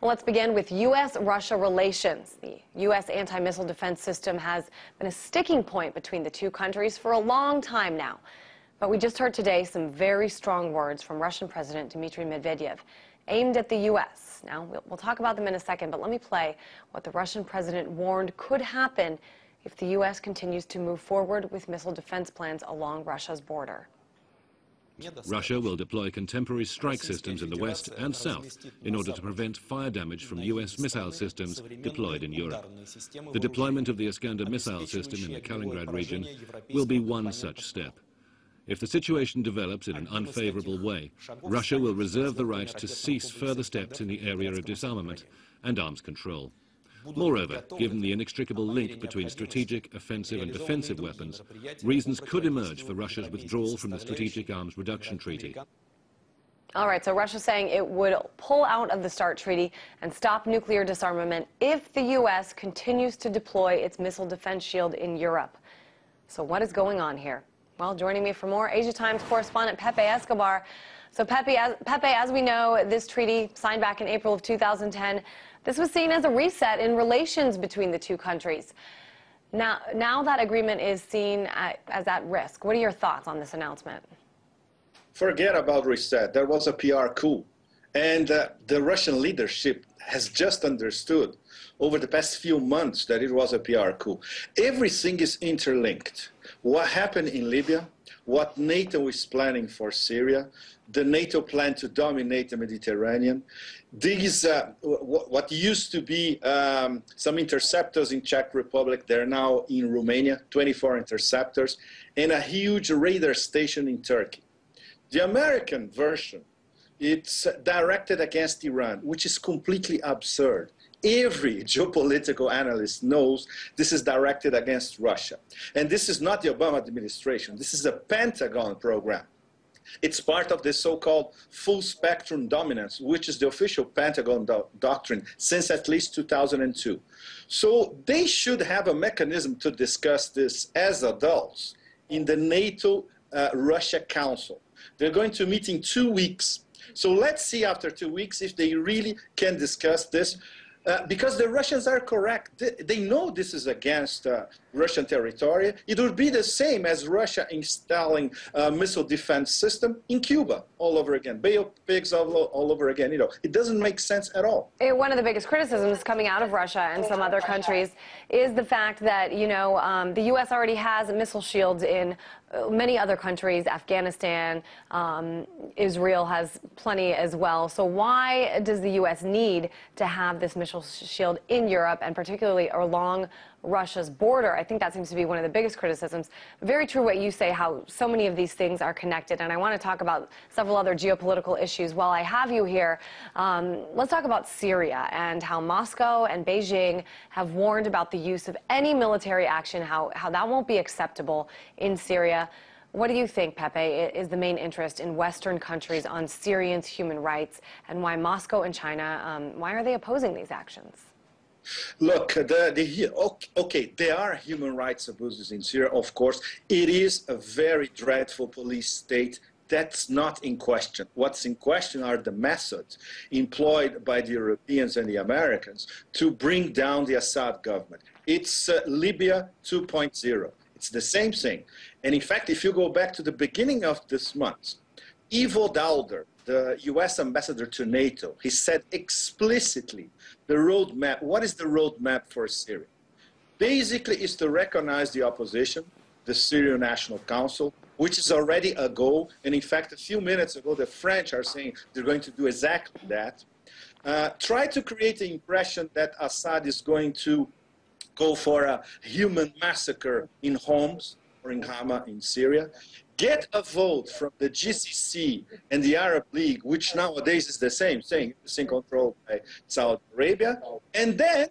Well, let's begin with U.S.-Russia relations. The U.S. anti-missile defense system has been a sticking point between the two countries for a long time now. But we just heard today some very strong words from Russian President Dmitry Medvedev aimed at the U.S. Now, we'll talk about them in a second, but let me play what the Russian president warned could happen if the U.S. continues to move forward with missile defense plans along Russia's border. Russia will deploy contemporary strike systems in the west and south in order to prevent fire damage from U.S. missile systems deployed in Europe. The deployment of the Iskander missile system in the Kaliningrad region will be one such step. If the situation develops in an unfavorable way, Russia will reserve the right to cease further steps in the area of disarmament and arms control. Moreover, given the inextricable link between strategic, offensive and defensive weapons, reasons could emerge for Russia's withdrawal from the Strategic Arms Reduction Treaty. All right, so Russia's saying it would pull out of the START treaty and stop nuclear disarmament if the U.S. continues to deploy its missile defense shield in Europe. So what is going on here? Well, joining me for more, Asia Times correspondent Pepe Escobar. So Pepe, as we know, this treaty signed back in April of 2010, this was seen as a reset in relations between the two countries. Now that agreement is seen as at risk. What are your thoughts on this announcement? Forget about reset. There was a PR coup. And the Russian leadership has just understood over the past few months that it was a PR coup. Everything is interlinked. What happened in Libya, what NATO is planning for Syria, the NATO plan to dominate the Mediterranean, these, what used to be some interceptors in Czech Republic, they're now in Romania, 24 interceptors, and a huge radar station in Turkey. The American version, it's directed against Iran, which is completely absurd. Every geopolitical analyst knows this is directed against Russia. And this is not the Obama administration. This is a Pentagon program. It's part of the so-called full spectrum dominance, which is the official Pentagon doctrine since at least 2002. So they should have a mechanism to discuss this as adults in the NATO-Russia Council. They're going to meet in 2 weeks. So let's see after 2 weeks if they really can discuss this. Because the Russians are correct. They know this is against Russian territory. It would be the same as Russia installing a missile defense system in Cuba all over again. Bay of Pigs all over again. You know, it doesn't make sense at all. One of the biggest criticisms coming out of Russia and some other countries is the fact that, you know, the U.S. already has missile shields in many other countries. Afghanistan, Israel has plenty as well. So why does the U.S. need to have this missile shield in Europe, and particularly along Russia's border? I think that seems to be one of the biggest criticisms. Very true what you say, how so many of these things are connected. And I want to talk about several other geopolitical issues. While I have you here, let's talk about Syria and how Moscow and Beijing have warned about the use of any military action, how that won't be acceptable in Syria. What do you think, Pepe, is the main interest in Western countries on Syrians' human rights, and why Moscow and China, why are they opposing these actions? Look, okay, there are human rights abuses in Syria, of course. It is a very dreadful police state. That's not in question. What's in question are the methods employed by the Europeans and the Americans to bring down the Assad government. It's Libya 2.0. It's the same thing. And in fact, if you go back to the beginning of this month, Ivo Daalder, the U.S. ambassador to NATO, he said explicitly the roadmap. What is the roadmap for Syria? Basically, is to recognize the opposition, the Syrian National Council, which is already a goal. And in fact, a few minutes ago, the French are saying they're going to do exactly that. Try to create the impression that Assad is going to go for a human massacre in Homs or in Hama in Syria. Get a vote from the GCC and the Arab League, which nowadays is the same thing, it's controlled by Saudi Arabia. And then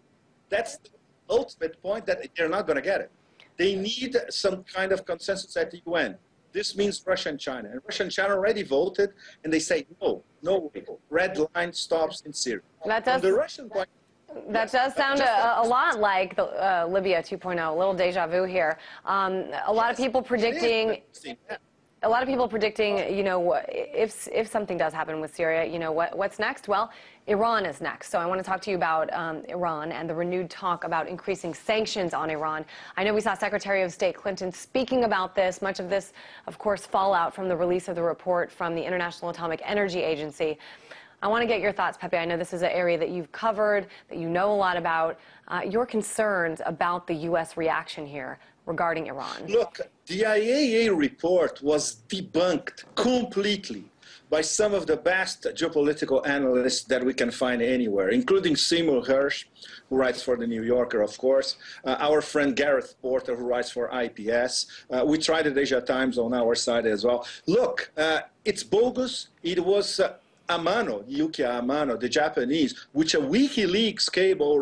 that's the ultimate point that they're not going to get it. They need some kind of consensus at the UN. This means Russia and China. And Russia and China already voted, and they say, no way. Red line stops in Syria. From the Russian point. That does sound a lot like the, Libya 2.0, a little deja vu here. A lot of people predicting a lot of people predicting, if something does happen with Syria, what's next? Well, Iran is next. So I want to talk to you about Iran and the renewed talk about increasing sanctions on Iran. I know we saw Secretary of State Clinton speaking about this. Much of this, of course, fallout from the release of the report from the International Atomic Energy Agency. I want to get your thoughts, Pepe. I know this is an area that you've covered, that you know a lot about. Your concerns about the U.S. reaction here regarding Iran. Look, the IAEA report was debunked completely by some of the best geopolitical analysts that we can find anywhere, including Seymour Hersh, who writes for The New Yorker, of course, our friend Gareth Porter, who writes for IPS. We tried at Asia Times on our side as well. Look, it's bogus. It was Yukiya Amano, the Japanese, which a WikiLeaks cable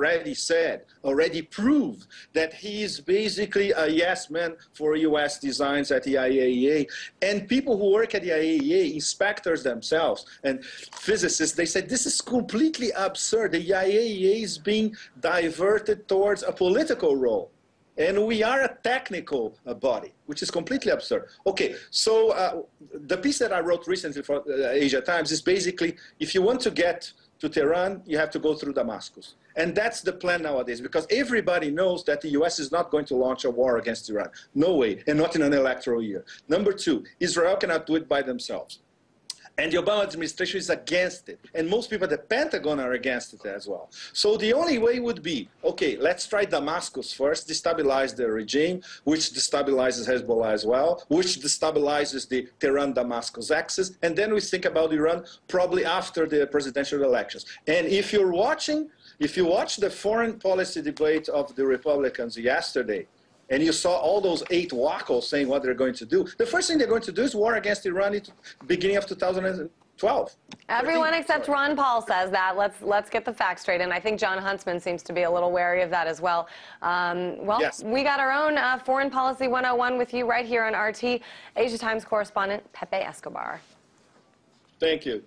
already proved that he is basically a yes man for U.S. designs at the IAEA. And people who work at the IAEA, inspectors themselves and physicists, they said this is completely absurd. The IAEA is being diverted towards a political role. And we are a technical body, which is completely absurd. Okay, so the piece that I wrote recently for Asia Times is basically, if you want to get to Tehran, you have to go through Damascus. And that's the plan nowadays, because everybody knows that the U.S. is not going to launch a war against Iran. No way, and not in an electoral year. Number two, Israel cannot do it by themselves. And the Obama administration is against it. And most people at the Pentagon are against it as well. So the only way would be, okay, let's try Damascus first, destabilize the regime, which destabilizes Hezbollah as well, which destabilizes the Tehran-Damascus axis. And then we think about Iran probably after the presidential elections. And if you watch the foreign policy debate of the Republicans yesterday, and you saw all those 8 wackos saying what they're going to do, the first thing they're going to do is war against Iran at the beginning of 2012. Everyone except Ron Paul says that. Let's get the facts straight. And I think John Huntsman seems to be a little wary of that as well. Yes. We got our own Foreign Policy 101 with you right here on RT. Asia Times correspondent Pepe Escobar. Thank you.